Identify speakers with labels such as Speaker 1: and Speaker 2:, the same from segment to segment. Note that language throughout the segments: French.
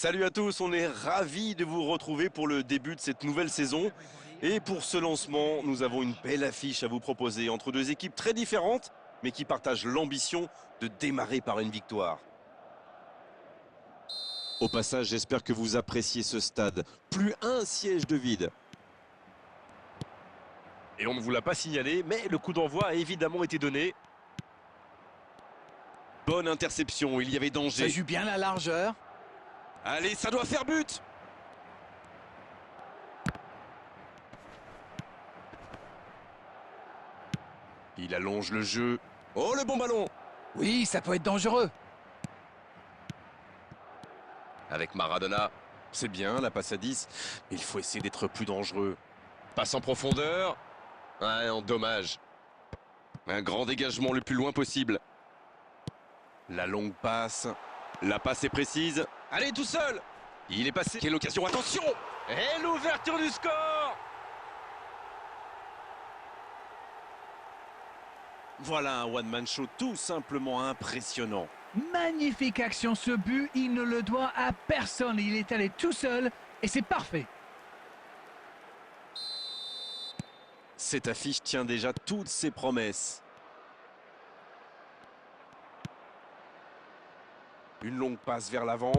Speaker 1: Salut à tous, on est ravis de vous retrouver pour le début de cette nouvelle saison. Et pour ce lancement, nous avons une belle affiche à vous proposer entre deux équipes très différentes, mais qui partagent l'ambition de démarrer par une victoire. Au passage, j'espère que vous appréciez ce stade. Plus un siège de vide. Et on ne vous l'a pas signalé, mais le coup d'envoi a évidemment été donné. Bonne interception, il y avait
Speaker 2: Ça
Speaker 1: danger.
Speaker 2: joue bien la largeur.
Speaker 1: Allez, ça doit faire but! Il allonge le jeu. Oh, le bon ballon!
Speaker 2: Oui, ça peut être dangereux.
Speaker 1: Avec Maradona, c'est bien la passe à 10. Il faut essayer d'être plus dangereux. Passe en profondeur. Ouais, en dommage. Un grand dégagement le plus loin possible. La longue passe. La passe est précise. Allez, tout seul! Il est passé. Quelle occasion, attention! Et l'ouverture du score! Voilà un one-man show tout simplement impressionnant.
Speaker 2: Magnifique action, ce but, il ne le doit à personne. Il est allé tout seul et c'est parfait.
Speaker 1: Cette affiche tient déjà toutes ses promesses. Une longue passe vers l'avant.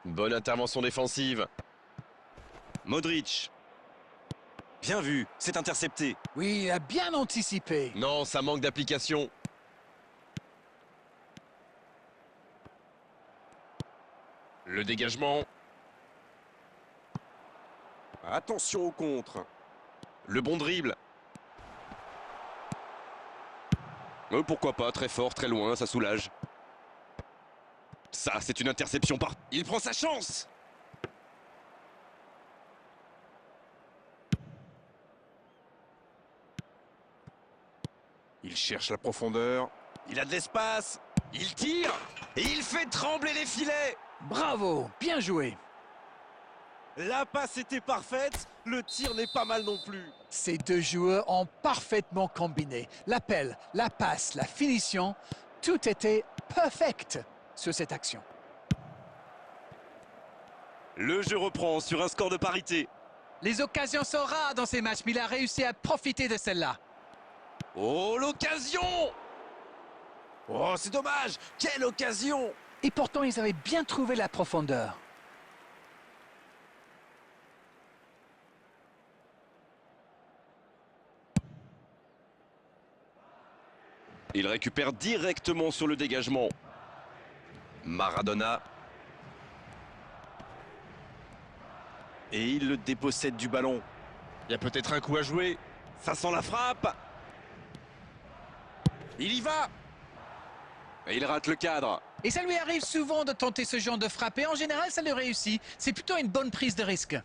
Speaker 1: Bonne intervention défensive. Modric. Bien vu, c'est intercepté.
Speaker 2: Oui, il a bien anticipé.
Speaker 1: Non, ça manque d'application. Le dégagement. Attention au contre. Le bon dribble. Pourquoi pas, très fort, très loin, ça soulage. Ça, c'est une interception par... Il prend sa chance! Il cherche la profondeur. Il a de l'espace. Il tire. Et il fait trembler les filets.
Speaker 2: Bravo, bien joué.
Speaker 1: La passe était parfaite. Le tir n'est pas mal non plus.
Speaker 2: Ces deux joueurs ont parfaitement combiné. L'appel, la passe, la finition, tout était perfect sur cette action.
Speaker 1: Le jeu reprend sur un score de parité.
Speaker 2: Les occasions sont rares dans ces matchs, mais il a réussi à profiter de celle-là.
Speaker 1: Oh, l'occasion! Oh, c'est dommage! Quelle occasion!
Speaker 2: Et pourtant, ils avaient bien trouvé la profondeur.
Speaker 1: Il récupère directement sur le dégagement. Maradona. Et il le dépossède du ballon. Il y a peut-être un coup à jouer. Ça sent la frappe. Il y va. Et il rate le cadre.
Speaker 2: Et ça lui arrive souvent de tenter ce genre de frappe, et en général, ça lui réussit. C'est plutôt une bonne prise de risque.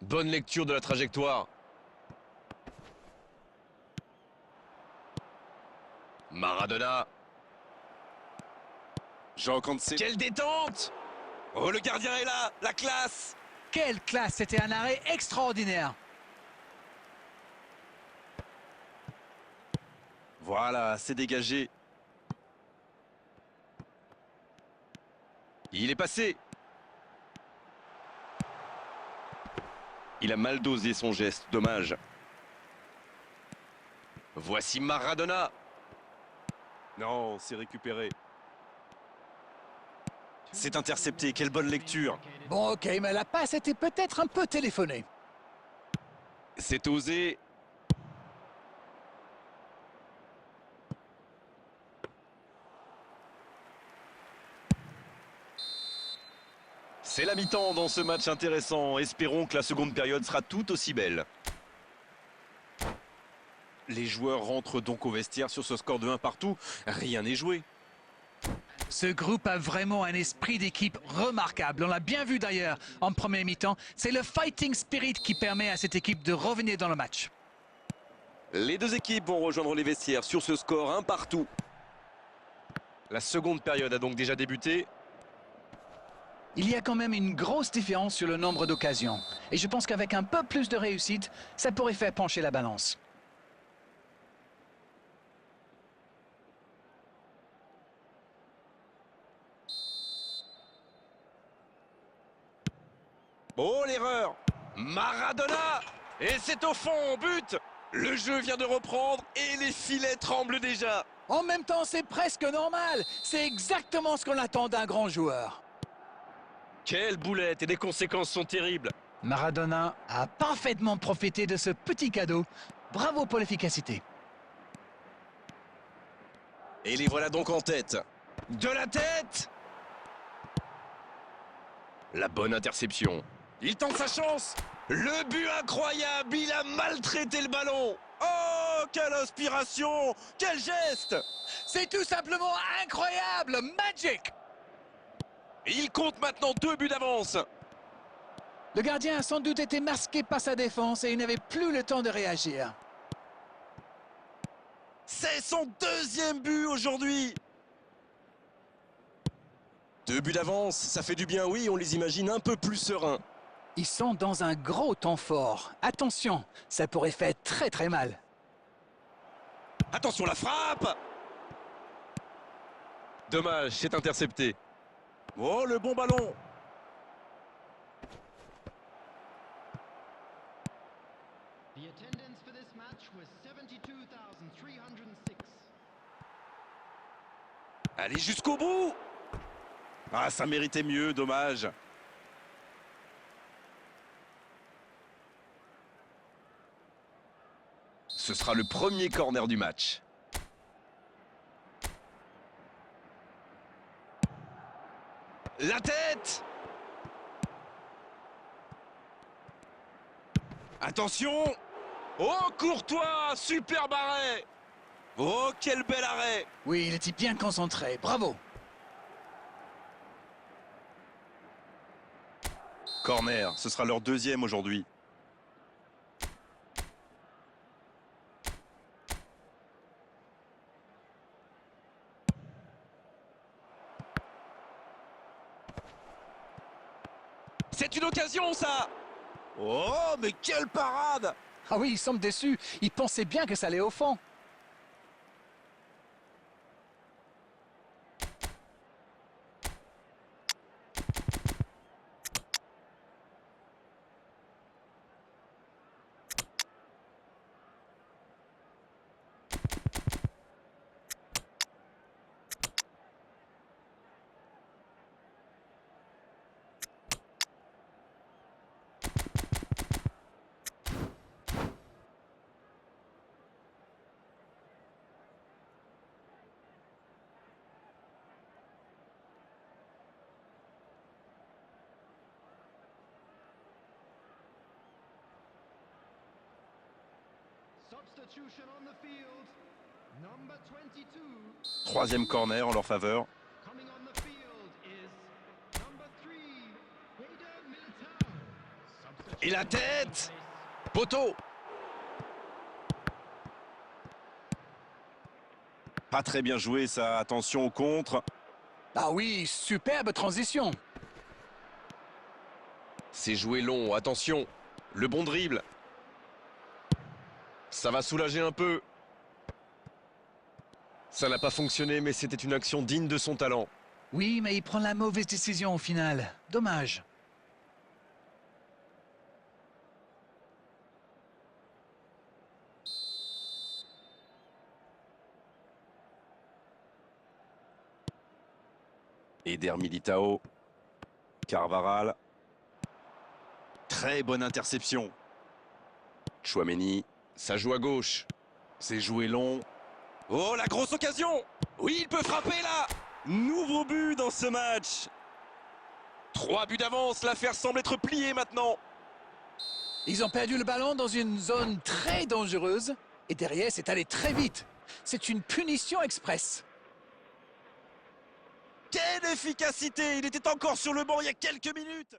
Speaker 1: Bonne lecture de la trajectoire. Maradona. Jean Cancelo. Quelle détente! Oh, le gardien est là, la classe!
Speaker 2: Quelle classe, c'était un arrêt extraordinaire.
Speaker 1: Voilà, c'est dégagé. Il est passé. Il a mal dosé son geste, dommage. Voici Maradona. Non, c'est récupéré. C'est intercepté, quelle bonne lecture.
Speaker 2: Bon, ok, mais la passe était peut-être un peu téléphonée.
Speaker 1: C'est osé. C'est la mi-temps dans ce match intéressant. Espérons que la seconde période sera tout aussi belle. Les joueurs rentrent donc au vestiaire sur ce score de 1 partout. Rien n'est joué.
Speaker 2: Ce groupe a vraiment un esprit d'équipe remarquable. On l'a bien vu d'ailleurs en première mi-temps. C'est le fighting spirit qui permet à cette équipe de revenir dans le match.
Speaker 1: Les deux équipes vont rejoindre les vestiaires sur ce score 1 partout. La seconde période a donc déjà débuté.
Speaker 2: Il y a quand même une grosse différence sur le nombre d'occasions. Et je pense qu'avec un peu plus de réussite, ça pourrait faire pencher la balance.
Speaker 1: Oh, l'erreur! Maradona! Et c'est au fond, but! Le jeu vient de reprendre et les filets tremblent déjà.
Speaker 2: En même temps, c'est presque normal. C'est exactement ce qu'on attend d'un grand joueur.
Speaker 1: Quelle boulette et les conséquences sont terribles.
Speaker 2: Maradona a parfaitement profité de ce petit cadeau. Bravo pour l'efficacité.
Speaker 1: Et les voilà donc en tête. De la tête! La bonne interception. Il tente sa chance. Le but incroyable, il a maltraité le ballon. Oh, quelle inspiration! Quel geste!
Speaker 2: C'est tout simplement incroyable. Magic!
Speaker 1: Il compte maintenant 2 buts d'avance.
Speaker 2: Le gardien a sans doute été masqué par sa défense et il n'avait plus le temps de réagir.
Speaker 1: C'est son 2e but aujourd'hui. 2 buts d'avance, ça fait du bien, oui, on les imagine un peu plus sereins.
Speaker 2: Ils sont dans un gros temps fort. Attention, ça pourrait faire très très mal.
Speaker 1: Attention la frappe! Dommage, c'est intercepté. Oh, le bon ballon!
Speaker 3: The attendance for this match was 72,306.
Speaker 1: Allez jusqu'au bout! Ah, ça méritait mieux, dommage. Ce sera le premier corner du match. La tête! Attention! Oh, Courtois! Superbe arrêt! Oh, quel bel arrêt!
Speaker 2: Oui, il était bien concentré. Bravo!
Speaker 1: Corner, ce sera leur 2e aujourd'hui. C'est une occasion, ça! Oh, mais quelle parade!
Speaker 2: Ah oui, il semble déçu. Il pensait bien que ça allait au fond.
Speaker 3: Substitution on the field. Number 22.
Speaker 1: 3e corner en leur faveur.
Speaker 3: Coming on the field is number 3. Eder Militao.
Speaker 1: Et la tête! Poteau! Pas très bien joué, ça. Attention au contre.
Speaker 2: Ah oui, superbe transition.
Speaker 1: C'est joué long, attention. Le bon dribble. Ça va soulager un peu. Ça n'a pas fonctionné, mais c'était une action digne de son talent.
Speaker 2: Oui, mais il prend la mauvaise décision au final. Dommage.
Speaker 1: Eder Militao. Carvaral. Très bonne interception. Tchouaméni. Ça joue à gauche. C'est joué long. Oh, la grosse occasion! Oui, il peut frapper là! Nouveau but dans ce match. 3 buts d'avance, l'affaire semble être pliée maintenant.
Speaker 2: Ils ont perdu le ballon dans une zone très dangereuse. Et derrière, c'est allé très vite. C'est une punition express.
Speaker 1: Quelle efficacité! Il était encore sur le banc il y a quelques minutes.